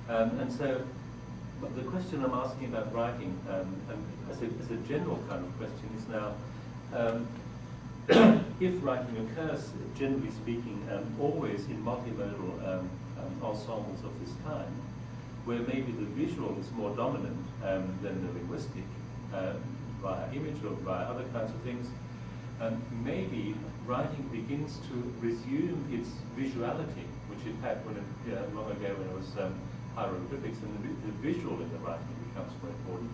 And so, but the question I'm asking about writing, and as a general kind of question, is now, if writing occurs, generally speaking, always in multimodal ensembles of this kind, where maybe the visual is more dominant than the linguistic, via image or via other kinds of things, maybe writing begins to resume its visuality, which it had when it, long ago when it was hieroglyphics, and the visual in the writing becomes more important.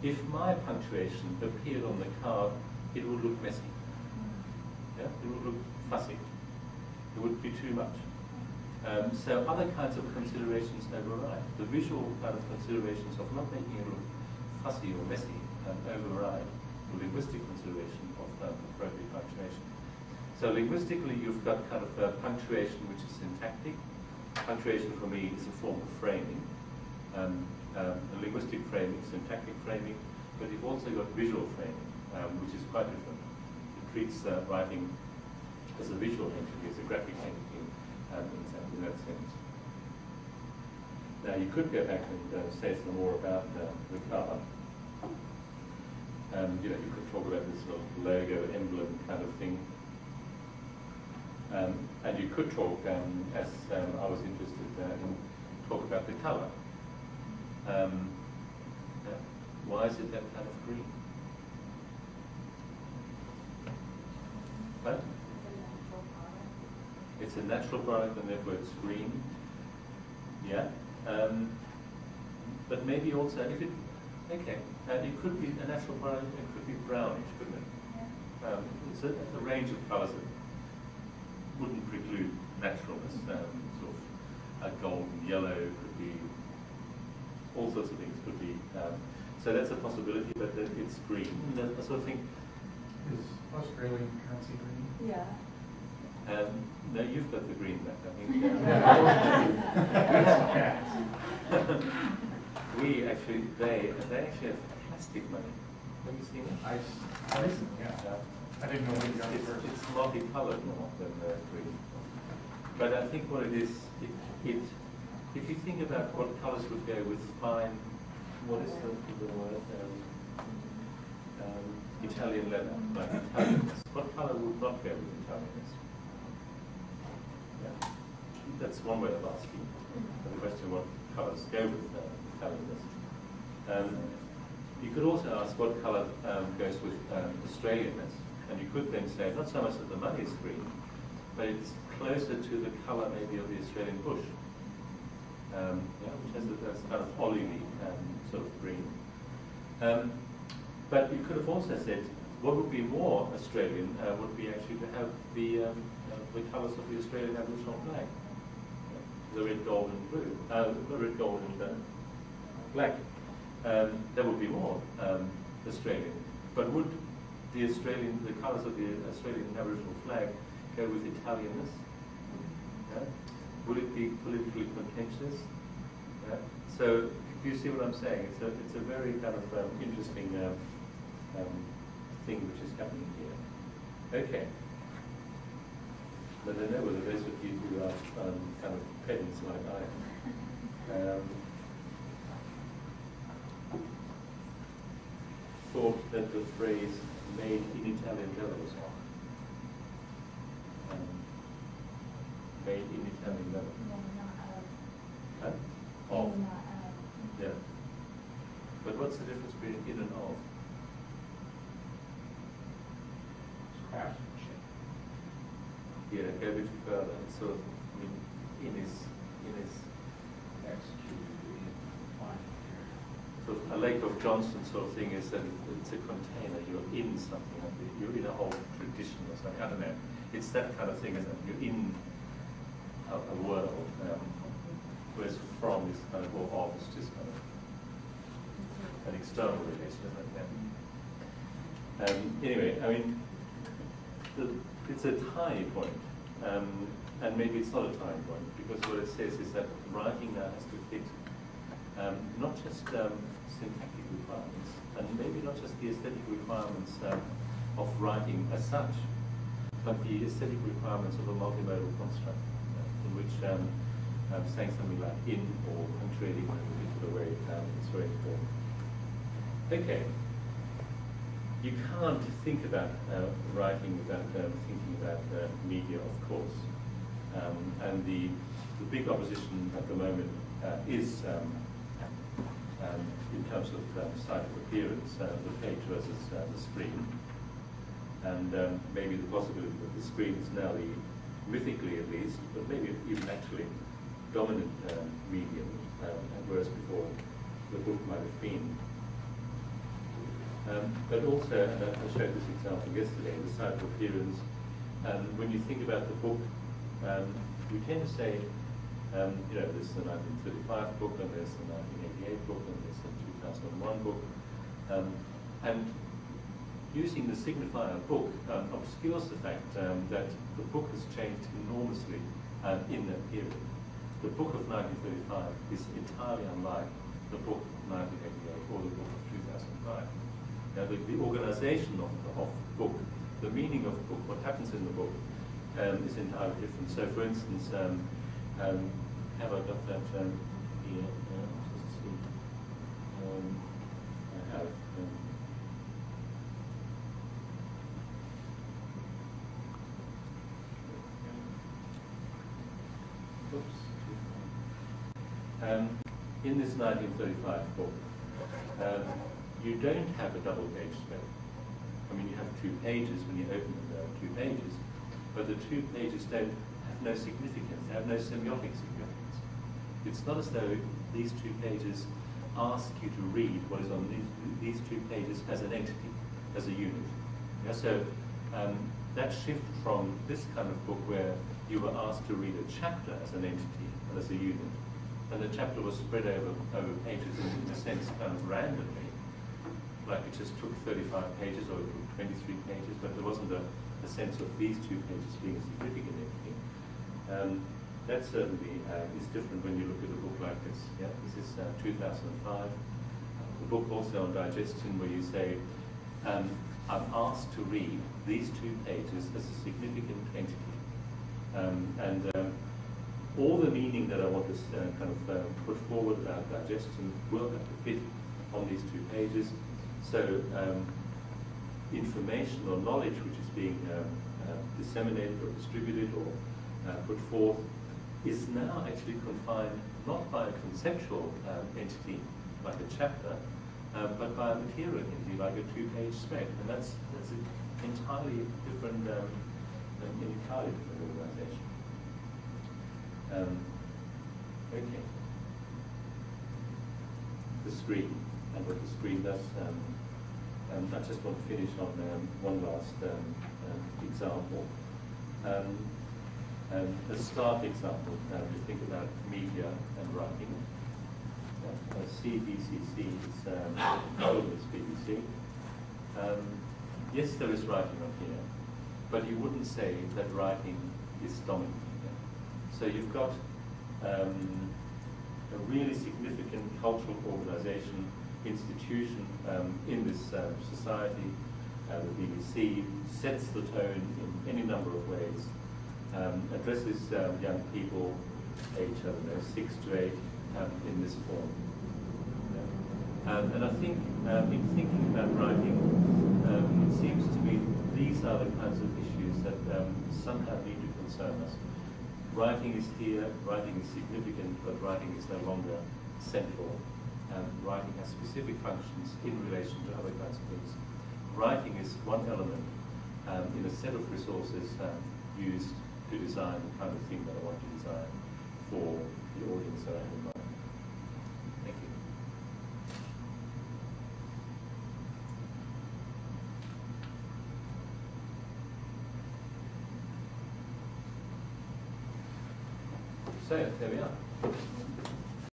If my punctuation appeared on the card, it would look messy. Yeah? It would look fussy. It would be too much. So other kinds of considerations override. The visual kind of considerations of not making it look fussy or messy override the linguistic consideration of appropriate punctuation. So linguistically, you've got kind of punctuation which is syntactic. Punctuation for me is a form of framing. A linguistic framing, syntactic framing, but you've also got visual framing, which is quite different. It treats writing as a visual entity, as a graphic entity in that sense. Now you could go back and say some more about the card. You know, you could talk about this sort of logo, emblem kind of thing. And you could talk, as I was interested in, talk about the colour. Why is it that kind of green? What? It's a natural product and therefore it's green. Yeah. But maybe also, if it, okay, it could be a natural product, it could be brownish, couldn't it? It's a range of colours that wouldn't preclude naturalness. Sort of a golden yellow could be, all sorts of things could be. So that's a possibility, but it's green. I sort of think. Is Australian currency green? Yeah. No, you've got the green back, I think. We actually, they actually have plastic money. Have you seen it? I didn't know what you got first. It's multicolored more than green. But I think what it is, if you think about what colors would go with fine, what is the word? Italian leather, like Italianness. What color would not go with Italianness? Yeah. That's one way of asking the question, what colors go with Italianness. You could also ask what color goes with Australianness. And you could then say, not so much that the money is green, but it's closer to the colour maybe of the Australian bush, which has that's kind of olivey sort of green. But you could have also said, what would be more Australian would be actually to have the colours of the Australian Aboriginal flag, the red, gold, and blue, the red, gold, and black. That would be more Australian. But would the colours of the Australian Aboriginal flag go with Italianness? Yeah? Would it be politically contentious? Yeah? So, do you see what I'm saying? It's a very kind of interesting thing which is happening here. Okay. But I know whether those of you who are kind of pedants like I am, thought that the phrase "made in Italian leather" was wrong. Made in Italian leather. No, not Huh? of. Of. Not Yeah. But what's the difference between in and of? Craftsmanship. Yeah, go a bit further. Sort of, I mean, in is Executed in fine material. sort of a Lake of Johnston sort of thing is that it's a container. You're in something. You're in a whole tradition or something. I don't know. It's that kind of thing, isn't it? You're in a world. Whereas from is kind of, or of is just kind of an external relation, isn't it? Anyway, I mean, it's a tiny point, and maybe it's not a tiny point, because what it says is that writing now has to fit not just syntactic requirements, and maybe not just the aesthetic requirements of writing as such, but the aesthetic requirements of a multimodal construct, in which saying something like in or punctuating in a particular way is very important. Okay. You can't think about writing without thinking about media, of course. And the big opposition at the moment is, in terms of site of appearance, the page versus the screen. And maybe the possibility that the screen is now the, mythically at least, but maybe even actually, dominant medium, whereas before the book might have been. But also, and I showed this example yesterday, the site of appearance. When you think about the book, we tend to say, you know, there's the 1935 book, and there's the 1988 book, and there's the 2001 book. And using the signifier book obscures the fact that the book has changed enormously in that period. The book of 1935 is entirely unlike the book of 1988 or the book of 2005. Now, the organization of the book, the meaning of the book, what happens in the book, is entirely different. So, for instance, have I got that here? Let's see. I have. In this 1935 book, you don't have a double page spread. I mean, you have 2 pages when you open them, there are 2 pages, but the 2 pages have no significance, they have no semiotic significance. It's not as though these 2 pages ask you to read what is on these 2 pages as an entity, as a unit. Yeah, so that shift from this kind of book where you were asked to read a chapter as an entity and as a unit, and the chapter was spread over pages in a sense kind of randomly, like it just took 35 pages or it took 23 pages, but there wasn't a sense of these 2 pages being a significant entity. That certainly is different when you look at a book like this. Yeah, this is 2005. The book also on digestion where you say, I'm asked to read these 2 pages as a significant entity. All the meaning that I want to kind of put forward about digestion will have to fit on these 2 pages. So information or knowledge which is being disseminated or distributed or put forth is now actually confined not by a conceptual entity like a chapter, but by a material entity like a 2-page spec, and that's an entirely different organization. Okay. The screen and what the screen does. I just want to finish on one last example. A stark example to think about media and writing. CBCC is children's BBC. Yes, there is writing on here, but you wouldn't say that writing is dominant here. So you've got a really significant cultural organization, institution in this society. The BBC sets the tone in any number of ways, addresses young people, age, I don't know, 6 to 8, in this form. And I think in thinking about writing, it seems to me these are the kinds of issues that somehow need to concern us. Writing is here, writing is significant, but writing is no longer central. Writing has specific functions in relation to other kinds of things. Writing is one element in a set of resources used to design the kind of thing that I want to design for the audience that I have in mind. Thank you. So, there we are.